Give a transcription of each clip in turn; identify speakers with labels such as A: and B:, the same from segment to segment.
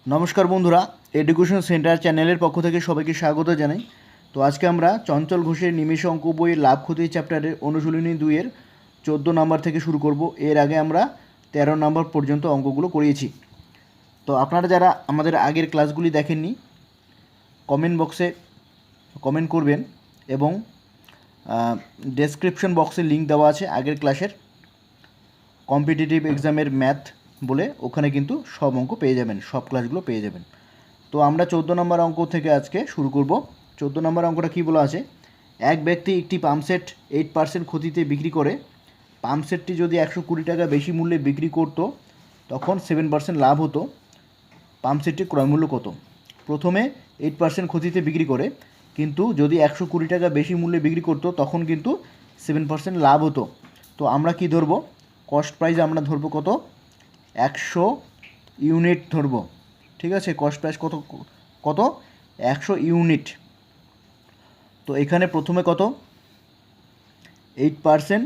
A: নমস্কার বন্ধুরা, education centre চ্যানেলের পক্ষ থেকে সবাইকে স্বাগত জানাই। তো আজকে আমরা চঞ্চল ঘোষের নিমেষ অঙ্ক বইয়ের লাভ ক্ষতি চ্যাপ্টারের অনুশীলনী 2-এর 14 নম্বর থেকে শুরু করব। এর আগে আমরা 13 নম্বর পর্যন্ত অঙ্কগুলো করিয়েছি। তো আপনারা যারা আমাদের আগের ক্লাসগুলি দেখেননি, কমেন্ট বক্সে কমেন্ট করবেন এবং ডেসক্রিপশন বক্সে লিঙ্ক দেওয়া আছে আগের ক্লাসের, কম্পিটিটিভ এক্সামের ম্যাথ বলে, ওখানে কিন্তু সব অঙ্ক পেয়ে যাবেন, সব ক্লাসগুলো পেয়ে যাবেন। তো আমরা 14 নম্বর অঙ্ক থেকে আজকে শুরু করব। 14 নম্বর অঙ্কটা কী বলা আছে, এক ব্যক্তি একটি পাম্পসেট 8% ক্ষতিতে বিক্রি করে। পাম্পসেটটি যদি 120 টাকা বেশি মূল্যে বিক্রি করতো তখন 7% লাভ হতো। পাম্পসেটটির ক্রয়মূল্য কত? প্রথমে 8% ক্ষতিতে বিক্রি করে, কিন্তু যদি 120 টাকা বেশি মূল্যে বিক্রি করতো তখন কিন্তু 7% লাভ হতো। তো আমরা কি ধরবো? কস্ট প্রাইস আমরা ধরবো কত? 100 ইউনিট ধরবো। ঠিক আছে, কস্ট প্রাইস কত কত 100 ইউনিট। তো এখানে প্রথমে কত? 8%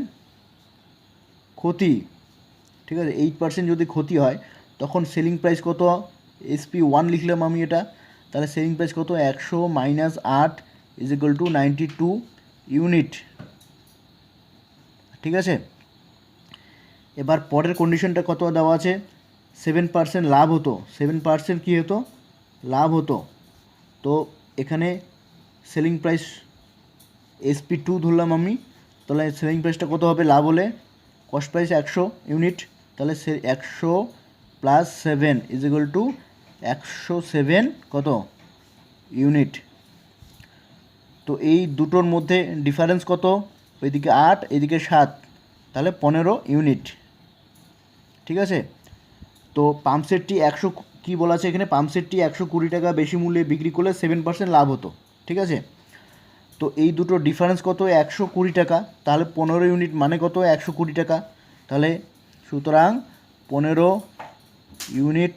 A: ক্ষতি। ঠিক আছে, 8% যদি ক্ষতি হয় তখন সেলিং প্রাইস কত? SP1 লিখলাম আমি এটা, তাহলে সেলিং প্রাইস কত? 100 minus 8 is equal two 92 unit. ঠিক আছে, এবার পরের কন্ডিশনটা কত দেওয়া আছে? 7% লাভ হতো। 7% কী হতো? লাভ হতো। তো এখানে সেলিং প্রাইস SP2 ধরলাম আমি, তাহলে সেলিং প্রাইসটা কত হবে লাভ হলে? কস্ট প্রাইস 100 ইউনিট, তাহলে 100 প্লাস 7 ইজ ইকুয়াল টু 107 কত ইউনিট। তো এই দুটোর মধ্যে ডিফারেন্স কত? ওইদিকে 8 এদিকে 7, তাহলে 15 ইউনিট। ঠিক আছে, তো পাম্পসেটটি 100 কী বলা আছে এখানে? পাম্পসেটটি 120 টাকা বেশি মূল্যে বিক্রি করলে 7% লাভ হতো। ঠিক আছে, তো এই দুটো ডিফারেন্স কত? 120 টাকা, তাহলে 15 ইউনিট মানে কত? 120 টাকা। তাহলে সুতরাং 15 ইউনিট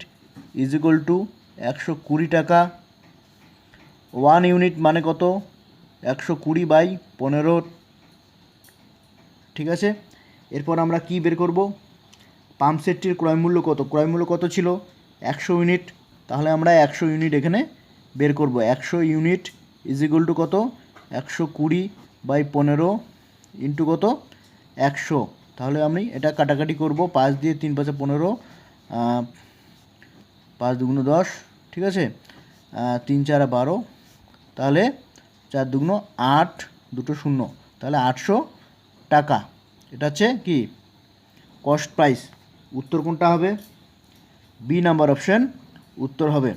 A: ইজ ইকুয়াল টু 120 টাকা। 1 ইউনিট মানে কত? 120/15। ঠিক আছে, এরপর আমরা কি বের করব? পাম্পসেটটির ক্রয়মূল্য কত? ক্রয়মূল্য কত ছিল? 100 ইউনিট, তাহলে আমরা 100 ইউনিট এখানে বের করব। 100 ইউনিট ইজ ইকুয়াল টু কত? 120/15 ইন্টু কত? 100। তাহলে আমি এটা কাটাকাটি করব, 5 দিয়ে 3 5 15, 5 2 10। ঠিক আছে, 3 4 12, তাহলে 4 2 8, দুটো শূন্য, তাহলে 800 টাকা। এটা হচ্ছে কি কস্ট প্রাইস। উত্তর কোনটা হবে? বি নাম্বার অপশান উত্তর হবে।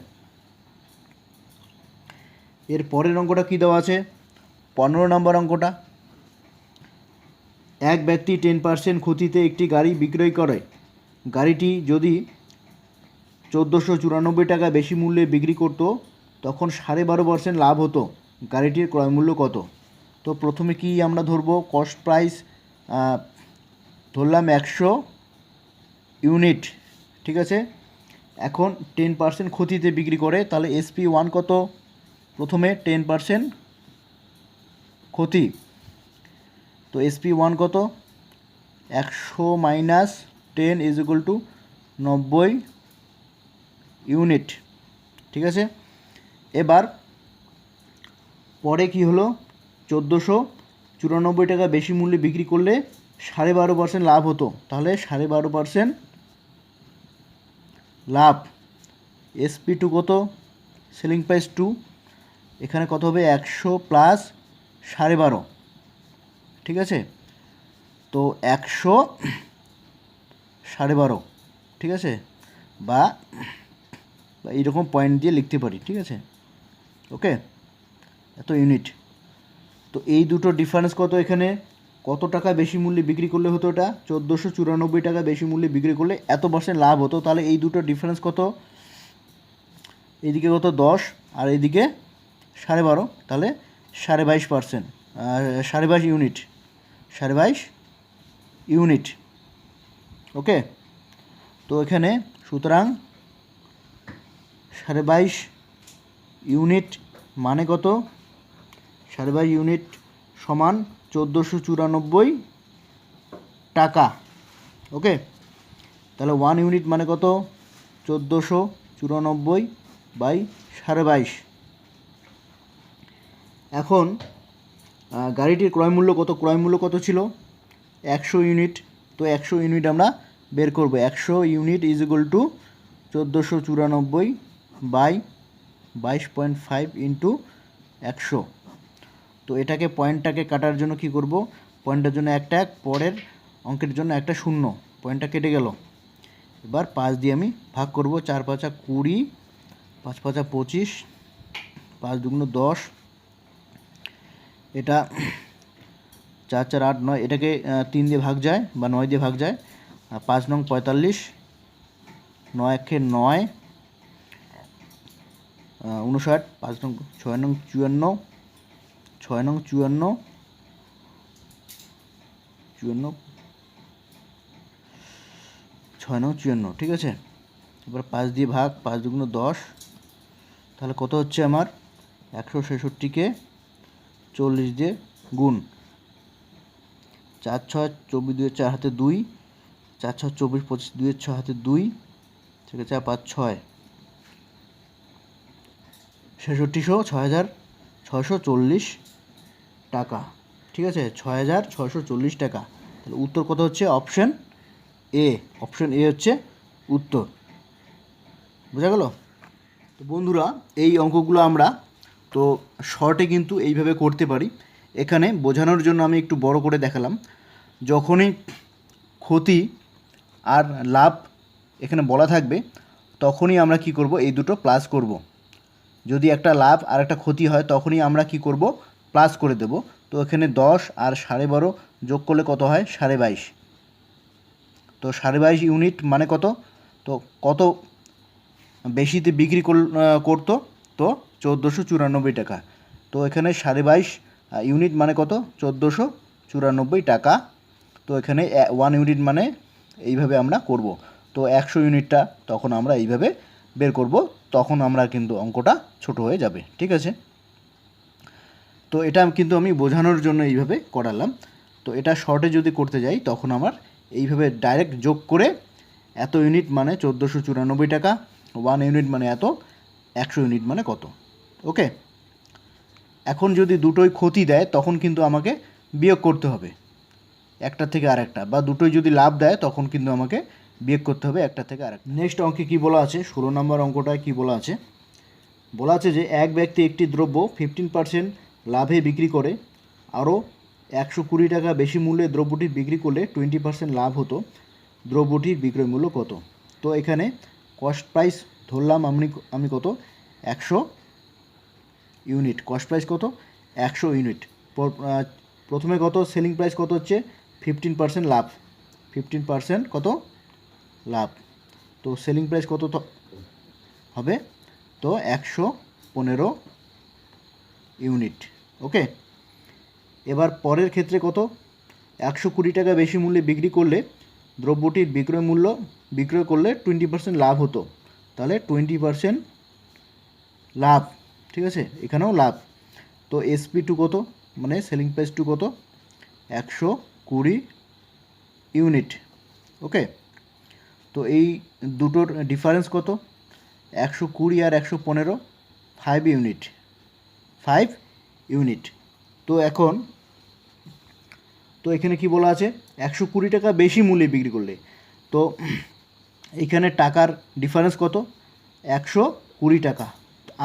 A: এর পরের অঙ্কটা কী দেওয়া আছে? 15 নম্বর অঙ্কটা, এক ব্যক্তি 10% ক্ষতিতে একটি গাড়ি বিক্রয় করে। গাড়িটি যদি 1494 টাকা বেশি মূল্যে বিক্রি করতো তখন 12.5% লাভ হতো। গাড়িটির ক্রয়মূল্য কত? তো প্রথমে কি আমরা ধরবো? কস্ট প্রাইস ধরলাম 100 ইউনিট। ঠিক আছে, এখন 10% ক্ষতিতে বিক্রি করে, তাহলে SP1 কত? প্রথমে 10% ক্ষতি, তো SP1 কত? 100 minus 10 is equal two 90 unit. ঠিক আছে, এবার পরে কি হলো? 1494 টাকা বেশি মূল্যে বিক্রি করলে 12.5% লাভ হতো, তাহলে 12.5% লাভ। SP2 কত? সেলিং প্রাইস 2, এখানে কত হবে? 100 প্লাস 12.5। ঠিক আছে, তো 100 12.5। ঠিক আছে, বা এইরকম পয়েন্ট দিয়ে লিখতে পারি। ঠিক আছে, ওকে, এত ইউনিট। তো এই দুটো ডিফারেন্স কত? এখানে কত টাকা বেশি মূল্যে বিক্রি করলে হতো? এটা 1494 টাকা বেশি মূল্যে বিক্রি করলে এত পার্সেন্ট লাভ হতো। তাহলে এই দুটো ডিফারেন্স কত? এদিকে কত? 10 আর এদিকে 12.5, তাহলে 22.5%, 22 ইউনিট, 22 ইউনিট। ওকে, তো এখানে সুতরাং 22 ইউনিট মানে কত? 22 ইউনিট সমান 1494 টাকা। ওকে, তাহলে 1 ইউনিট মানে কত? 94/22.5। এখন গাড়িটির ক্রয় মূল্য কত ছিল? 100 ইউনিট। তো 100 ইউনিট আমরা বের করব। 100 unit is equal two 1494/22.5 into 100। তো এটাকে পয়েন্টটাকে কাটার জন্য কি করব? পয়েন্টের জন্য একটা এক, পরের অঙ্কের জন্য একটা শূন্য, পয়েন্টটা কেটে গেল। এবার 5 দিয়ে আমি ভাগ করব। 4 5 20, 5 5 25, 5 2 10, এটা 4 4 8 9, এটাকে 3 দিয়ে ভাগ যায় বা 9 দিয়ে ভাগ যায়। 5 নং 45, 9 একে 9, 59, 5 নং 6 নং 54, 6 নং 54, 6 নং 54, ঠিক আছে। এবার 5 দিয়ে ভাগ, 5 2 10, তাহলে কত হচ্ছে আমার? 166কে 40 দিয়ে গুণ। 4 6 24, 2 4 হাতে 2, 4 6 24, 25, 2 6 হাতে 2, ঠিক আছে। 4 5 6, 6640 টাকা, ঠিক আছে। 6640 টাকা। তাহলে উত্তর কত হচ্ছে? Option A. অপশন এ হচ্ছে উত্তর। বোঝা গেল? তো বন্ধুরা, এই অঙ্কগুলো আমরা তো শর্টে কিন্তু এইভাবে করতে পারি। এখানে বোঝানোর জন্য আমি একটু বড় করে দেখালাম। যখনই ক্ষতি আর লাভ এখানে বলা থাকবে, তখনই আমরা কি করব? এই দুটো প্লাস করব। যদি একটা লাভ আর একটা ক্ষতি হয়, তখনই আমরা কি করব? প্লাস করে দেব। তো এখানে 10 আর 12.5 যোগ করলে কত হয়? 22.5। তো 22.5 ইউনিট মানে কত? তো কত বেশিতে বিক্রি করতো? তো 1494 টাকা। তো এখানে 22.5 ইউনিট মানে কত? 1494 টাকা। তো এখানে 1 ইউনিট মানে এইভাবে আমরা করব। তো 100 ইউনিটটা তখন আমরা এইভাবে বের করব, তখন আমরা কিন্তু অঙ্কটা ছোট হয়ে যাবে, ঠিক আছে। তো এটা কিন্তু আমি বোঝানোর জন্য এইভাবে করালাম। তো এটা শর্টে যদি করতে যাই, তখন আমার এইভাবে ডাইরেক্ট যোগ করে এত ইউনিট মানে 1494 টাকা, 1 ইউনিট মানে এত, 100 ইউনিট মানে কত। ওকে। এখন যদি দুটোই ক্ষতি দেয়, তখন কিন্তু আমাকে বিয়োগ করতে হবে একটা থেকে আরেকটা, বা দুটোই যদি লাভ দেয়, তখন কিন্তু আমাকে বিয়োগ করতে হবে একটা থেকে আরেকটা। নেক্সট অঙ্কে কী বলা আছে? 16 নম্বর অঙ্কটায় কী বলা আছে? বলা আছে যে এক ব্যক্তি একটি দ্রব্য 15% লাভে বিক্রি করে, আরও 120 টাকা বেশি মূল্যে দ্রব্যটি বিক্রি করলে 20% লাভ হতো। দ্রব্যটির বিক্রয় মূল্য কত? তো এখানে কস্ট প্রাইস ধরলাম আমি কত? 100 ইউনিট। কস্ট প্রাইস কত? 100 ইউনিট। প্রথমে কত? সেলিং প্রাইস কত হচ্ছে? 15% লাভ। 15% কত? লাভ। তো সেলিং প্রাইস কত হবে? তো 115 ইউনিট। ওকে। এবার পরের ক্ষেত্রে কত? 120 টাকা বেশি মূল্যে বিক্রি করলে দ্রব্যটির বিক্রয় করলে 20% লাভ হতো। তাহলে 20% লাভ, ঠিক আছে। এখানেও লাভ। তো SP2 কত? মানে সেলিং প্রাইস টু কত? 120 ইউনিট। ওকে। তো এই দুটোর ডিফারেন্স কত? 120 আর 115, 5 ইউনিট। 5 ইউনিট। তো এখানে কি বলা আছে? 120 টাকা বেশি মূল্যে বিক্রি করলে। তো এখানে টাকার ডিফারেন্স কত? 120 টাকা।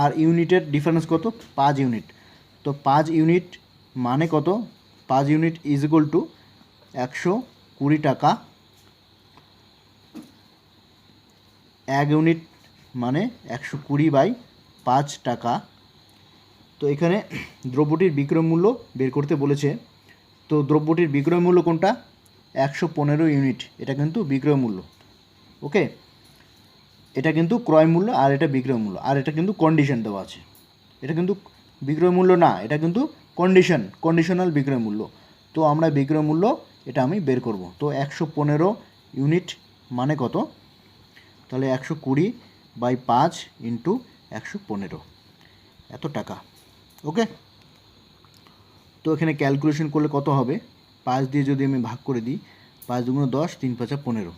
A: আর ইউনিটের ডিফারেন্স কত? 5 ইউনিট। তো 5 ইউনিট মানে কত? 5 ইউনিট ইজ ইকুয়াল টু 120 টাকা। 1 ইউনিট মানে 120/5 টাকা। তো এখানে দ্রব্যটির বিক্রয় মূল্য বের করতে বলেছে। তো দ্রব্যটির বিক্রয় মূল্য কোনটা? 115 ইউনিট। এটা কিন্তু বিক্রয় মূল্য। ওকে। এটা কিন্তু ক্রয় মূল্য, আর এটা বিক্রয় মূল্য, আর এটা কিন্তু কন্ডিশন দেওয়া আছে। এটা কিন্তু বিক্রয় মূল্য না, এটা কিন্তু কন্ডিশনাল বিক্রয় মূল্য। তো আমরা বিক্রয় মূল্য এটা আমি বের করব। তো 115 ইউনিট মানে কত? তাহলে 120/5 ইন্টু 115, এত টাকা। ওকে। তো এখানে ক্যালকুলেশন করলে কত হবে? 5 দিয়ে যদি আমি ভাগ করে দিই, 5 2 10, 3 5 15,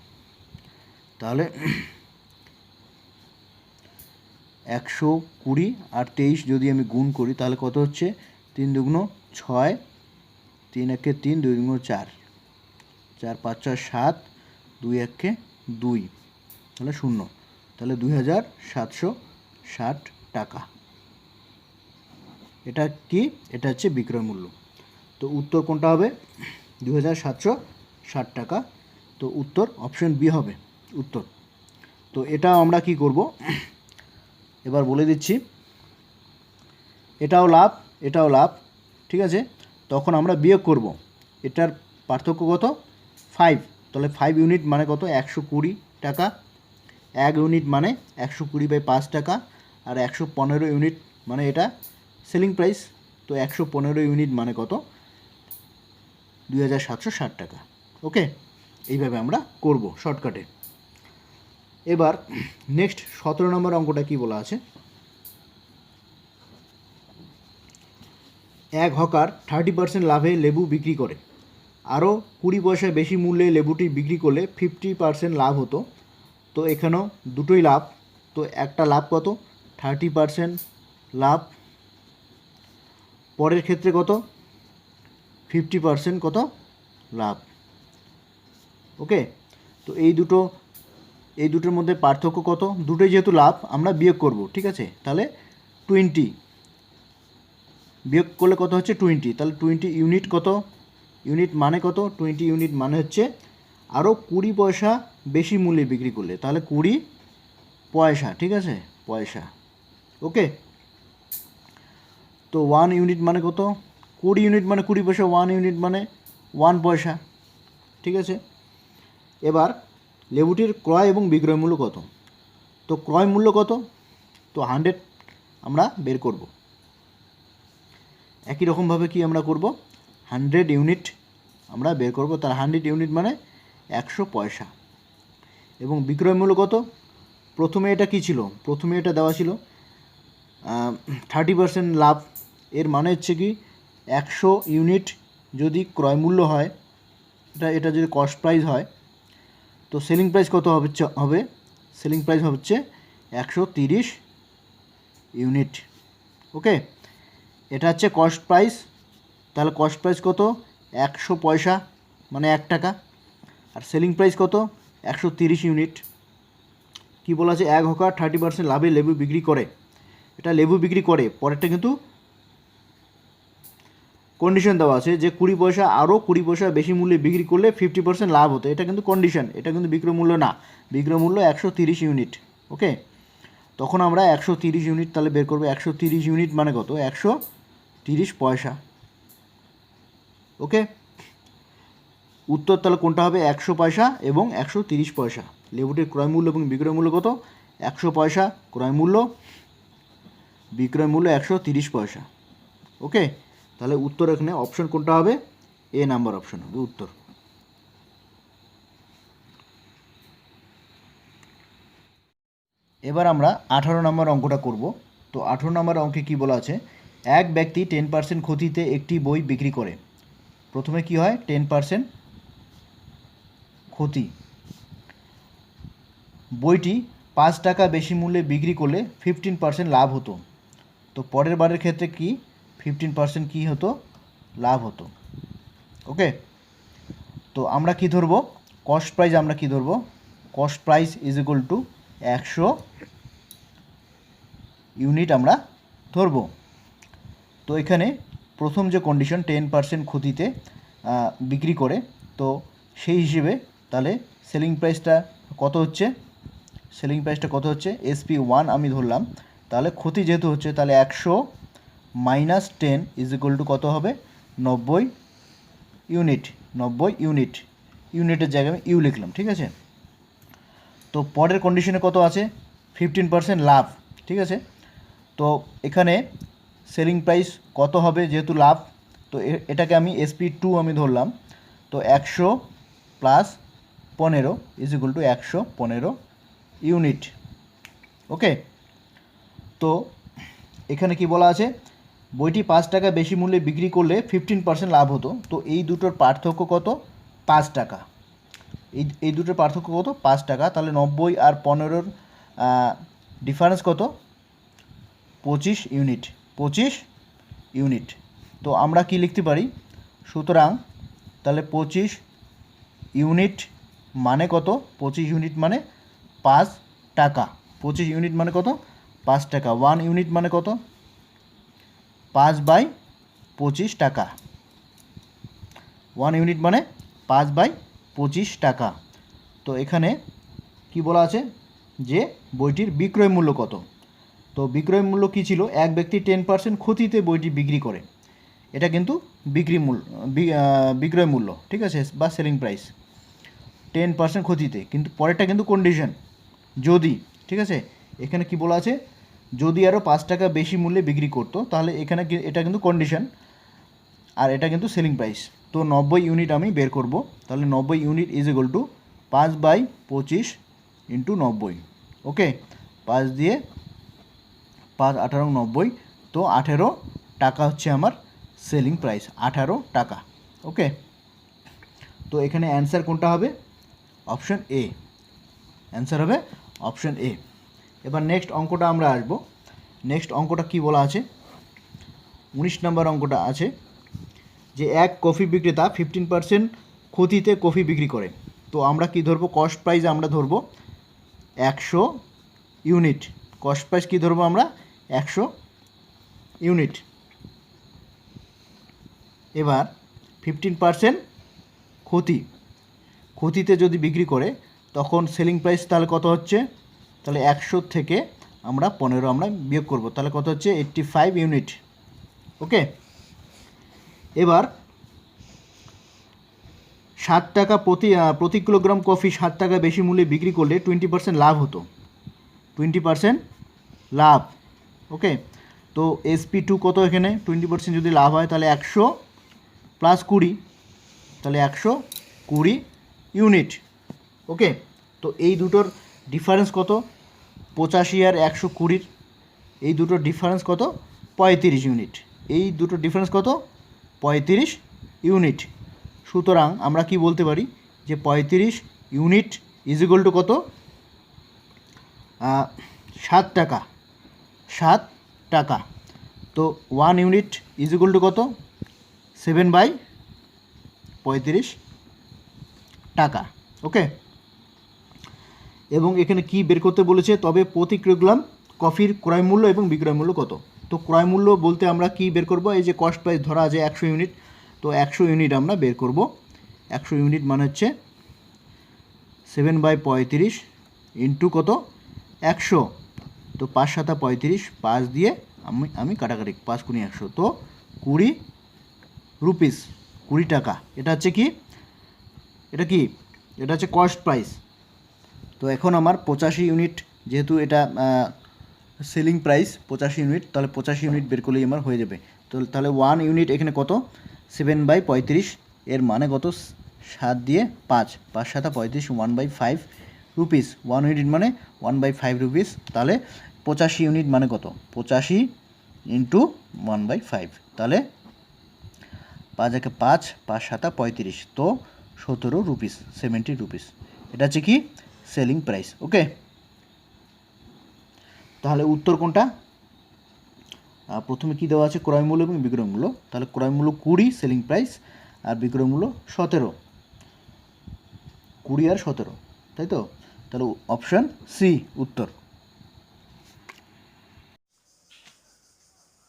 A: তাহলে 120 আর 23 যদি আমি গুণ করি তাহলে কত হচ্ছে 3 দুগুণ 6, 3 একে 3, 2 দুগুণ 4, 4 5 6 7, 2 একে 2, তাহলে 0, তাহলে 2760 টাকা। এটা কি? এটা হচ্ছে বিক্রয় মূল্য। তো উত্তর কোনটা হবে? 2760 টাকা। তো উত্তর অপশন বি হবে উত্তর। তো এটা আমরা কি করব এবার বলে দিচ্ছি। এটাও লাভ, এটাও লাভ, ঠিক আছে। তখন আমরা বিয়োগ করব। এটার পার্থক্য কত? 5। তাহলে 5 ইউনিট মানে কত? 120 টাকা। 1 ইউনিট মানে 120/5 টাকা। আর 115 ইউনিট মানে এটা সেলিং প্রাইস। তো 115 ইউনিট মানে কত? 2760 টাকা। ওকে, এইভাবে আমরা করব শর্টকাটে। এবার নেক্সট 17 নম্বর অঙ্কটা কি বলা আছে? এক হকার 30% লাভে লেবু বিক্রি করে। আরও 20 পয়সা বেশি মূল্যে লেবুটি বিক্রি করলে 50% লাভ হতো। তো এখানেও দুটোই লাভ। তো একটা লাভ কত? 30% লাভ। পরের ক্ষেত্রে কত? 50% কত লাভ। ওকে, তো এই দুটোর মধ্যে পার্থক্য কত? দুটোই যেহেতু লাভ আমরা বিয়োগ করব, ঠিক আছে। তাহলে 20 বিয়োগ করলে কত হচ্ছে? 20। তাহলে 20 ইউনিট কত? ইউনিট মানে কত? 20 ইউনিট মানে হচ্ছে আরও 20 পয়সা বেশি মূল্যে বিক্রি করলে, তাহলে 20 পয়সা, ঠিক আছে, পয়সা। ওকে, তো 1 ইউনিট মানে কত? 20 ইউনিট মানে 20 পয়সা, 1 ইউনিট মানে 1 পয়সা, ঠিক আছে। এবার লেবুটির ক্রয় এবং বিক্রয় মূল্য কত? তো ক্রয় মূল্য কত? তো 100 আমরা বের করব। একই রকমভাবে কি আমরা করব? 100 ইউনিট আমরা বের করব। তার 100 ইউনিট মানে 100 পয়সা। এবং বিক্রয় মূল্য কত? প্রথমে এটা কি ছিল? প্রথমে এটা দেওয়া ছিল 30% লাভ। এর মানে হচ্ছে কি 100 ইউনিট যদি ক্রয় মূল্য হয়, এটা যদি কস্ট প্রাইস হয়, তো সেলিং প্রাইস কত হবে? সেলিং প্রাইস হচ্ছে 130 ইউনিট। ওকে, এটা হচ্ছে কস্ট প্রাইস। তাহলে কস্ট প্রাইস কত? 100 পয়সা মানে 1 টাকা। আর সেলিং প্রাইস কত? 130 ইউনিট। কি বলা আছে? এক হকার 30% লাভে লেবু বিক্রি করে। এটা লেবু বিক্রি করে, পরেরটা কিন্তু কন্ডিশন দেওয়া আছে যে 20 পয়সা আরও 20 পয়সা বেশি মূল্যে বিক্রি করলে 50% লাভ হতো। এটা কিন্তু কন্ডিশন, এটা কিন্তু বিক্রয় মূল্য না। বিক্রয় মূল্য 130 ইউনিট। ওকে, তখন আমরা 130 ইউনিট তাহলে বের করবো। 130 ইউনিট মানে কত? 130 পয়সা। ওকে, উত্তর তাহলে কোনটা হবে? 100 পয়সা এবং 130 পয়সা। লেবুটির ক্রয় মূল্য এবং বিক্রয় মূল্য কত? 100 পয়সা ক্রয় মূল্য, বিক্রয় মূল্য 130 পয়সা। ওকে, তাহলে উত্তর এখানে অপশন কোনটা হবে? এ নাম্বার অপশন হবে উত্তর। এবার আমরা 18 নম্বর অঙ্কটা করব। তো 18 নম্বর অঙ্কে কি বলা আছে? এক ব্যক্তি 10% ক্ষতিতে একটি বই বিক্রি করে। প্রথমে কি হয়? 10% ক্ষতি। বইটি 5 টাকা বেশি মূল্যে বিক্রি করলে 15% লাভ হতো। তো পরের বারের ক্ষেত্রে কি 15% কি হতো? লাভ হতো। ওকে, তো আমরা কি ধরবো? কস্ট প্রাইস আমরা কি ধরবো? Cost price is equal two 100 unit আমরা ধরবো। তো এখানে প্রথম যে কন্ডিশন 10% ক্ষতিতে বিক্রি করে, তো সেই হিসেবে তাহলে সেলিং প্রাইসটা কত হচ্ছে? সেলিং প্রাইসটা কত হচ্ছে? SP1 আমি ধরলাম। তাহলে ক্ষতি যেহেতু হচ্ছে, তাহলে 100 মাইনাস 10 ইজ ইকুয়াল টু কত হবে? 90 ইউনিট। 90 ইউনিট, ইউনিটের জায়গায় আমি ইউ লিখলাম, ঠিক আছে। তো পরের কন্ডিশনে কত আছে? 15% লাভ, ঠিক আছে। তো এখানে সেলিং প্রাইস কত হবে? যেহেতু লাভ, তো এটাকে আমি SP2 আমি ধরলাম। তো 100 plus 15 is equal to 115 unit. Okay, তো এখানে কি বলা আছে? বইটি 5 টাকা বেশি মূল্যে বিক্রি করলে 15% লাভ হতো। তো এই দুটোর পার্থক্য কত? 5 টাকা। এই দুটোর পার্থক্য কত? 5 টাকা। তাহলে 90 আর 15-র ডিফারেন্স কত? 25 ইউনিট, 25 ইউনিট। তো আমরা কি লিখতে পারি, সুতরাং তাহলে 25 ইউনিট মানে কত, 25 ইউনিট মানে 5 টাকা, 25 ইউনিট মানে কত, 5 টাকা। 1 ইউনিট মানে কত, 5/25 টাকা। 1 ইউনিট মানে 5/25 টাকা। তো এখানে কি বলা আছে যে বইটির বিক্রয় মূল্য কত। তো বিক্রয় মূল্য কী ছিল, এক ব্যক্তি 10% ক্ষতিতে বইটি বিক্রি করে, এটা কিন্তু বিক্রয় মূল্য, ঠিক আছে, বা সেলিং প্রাইস 10% ক্ষতিতে। কিন্তু পরেরটা কিন্তু কন্ডিশন, যদি, ঠিক আছে, এখানে কি বলা আছে, যদি আরও 5 টাকা বেশি মূল্যে বিক্রি করতো, তাহলে এখানে এটা কিন্তু কন্ডিশন, আর এটা কিন্তু সেলিং প্রাইস। তো 90 ইউনিট আমি বের করব, তাহলে 90 unit is equal two 5/25 into 90। ওকে, 5 দিয়ে 5 18 90, তো 18 টাকা হচ্ছে আমার সেলিং প্রাইস, 18 টাকা। ওকে, তো এখানে অ্যান্সার কোনটা হবে, অপশন এ, অ্যান্সার হবে অপশন এ। এবার নেক্সট অঙ্কটা আমরা আসবো। নেক্সট অঙ্কটা কি বলা আছে, 19 নম্বর অঙ্কটা আছে যে এক কফি বিক্রেতা 15% ক্ষতিতে কফি বিক্রি করে। তো আমরা কি ধরবো, কস্ট প্রাইস আমরা ধরবো 100 ইউনিট। কস্ট প্রাইস কী ধরবো আমরা, 100 ইউনিট। এবার 15% ক্ষতিতে যদি বিক্রি করে, তখন সেলিং প্রাইস তাহলে কত হচ্ছে, তাহলে 100 থেকে আমরা 15 আমরা বিয়োগ করব, তাহলে কত হচ্ছে 85 ইউনিট। ওকে, এবার 7 টাকা প্রতি কিলোগ্রাম কফি 7 টাকা বেশি মূল্যে বিক্রি করলে 20% লাভ হতো, 20% লাভ। ওকে, তো SP2 কত, এখানে 20% যদি লাভ হয় তাহলে 100 প্লাস 20, তাহলে 120 ইউনিট। ওকে, তো এই দুটোর ডিফারেন্স কত, 85 আর 120, এই দুটোর ডিফারেন্স কত, 35 ইউনিট। এই দুটোর ডিফারেন্স কত, 35 ইউনিট। সুতরাং আমরা কি বলতে পারি যে 35 ইউনিট ইজ ইকুয়াল টু কত, 7 টাকা, 7 টাকা। তো 1 ইউনিট ইজ ইকুয়াল টু কত, 7/35 টাকা। ওকে, এবং এখানে কি বের করতে বলেছে, তবে প্রতি কিলোগ্রাম কফির ক্রয় মূল্য এবং বিক্রয় মূল্য কত। তো ক্রয় মূল্য বলতে আমরা কি বের করব, এই যে কস্ট প্রাইস ধরা আছে 100 ইউনিট, তো 100 ইউনিট আমরা বের করব। 100 ইউনিট মানে হচ্ছে 7/35 ইন্টু কত, 100, তো 5 7 35, 5 দিয়ে আমি কাটাকাটি, 5 × 100, তো 20 রুপিস, 20 টাকা। এটা হচ্ছে কি, এটা কি, এটা হচ্ছে কস্ট প্রাইস। তো এখন আমার 85 ইউনিট, যেহেতু এটা সেলিং প্রাইস 85 ইউনিট, তাহলে 85 ইউনিট বের করলেই আমার হয়ে যাবে। তো তাহলে 1 ইউনিট এখানে কত, 7/35, এর মানে কত, 7 দিয়ে 5, 5 7 35, 1/5 রুপিস। 1 ইউনিট মানে 1/5 রুপিস। তাহলে 85 ইউনিট মানে কত, 85 ইন্টু 1/5, তাহলে 5 একে 5, 5 7 35, তো 17 রুপিস, 70 রুপিস। এটা হচ্ছে কি, সেলিং প্রাইস। ওকে, তাহলে উত্তর কোনটা, প্রথমে কি দেওয়া আছে, ক্রয় মূল্য এবং বিক্রয় মূল্য। তাহলে ক্রয় মূল্য 20, সেলিং প্রাইস, আর বিক্রয় মূল্য 17, 20 আর 17, তাই তো। তাহলে অপশান সি উত্তর।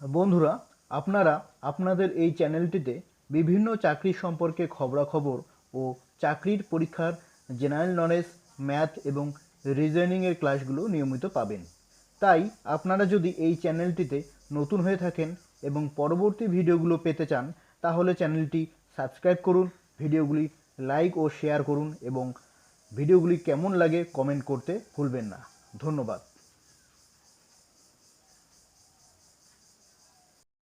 A: বন্ধুরা, আপনারা আপনাদের এই চ্যানেলটিতে বিভিন্ন চাকরি সম্পর্কে খবরাখবর ও চাকরির পরীক্ষার জেনারেল নলেজ, ম্যাথ এবং রিজনিংয়ের ক্লাসগুলো নিয়মিত পাবেন। তাই আপনারা যদি এই চ্যানেলটিতে নতুন হয়ে থাকেন এবং পরবর্তী ভিডিওগুলো পেতে চান, তাহলে চ্যানেলটি সাবস্ক্রাইব করুন, ভিডিওগুলি লাইক ও শেয়ার করুন এবং ভিডিওগুলি কেমন লাগে কমেন্ট করতে ভুলবেন না। ধন্যবাদ।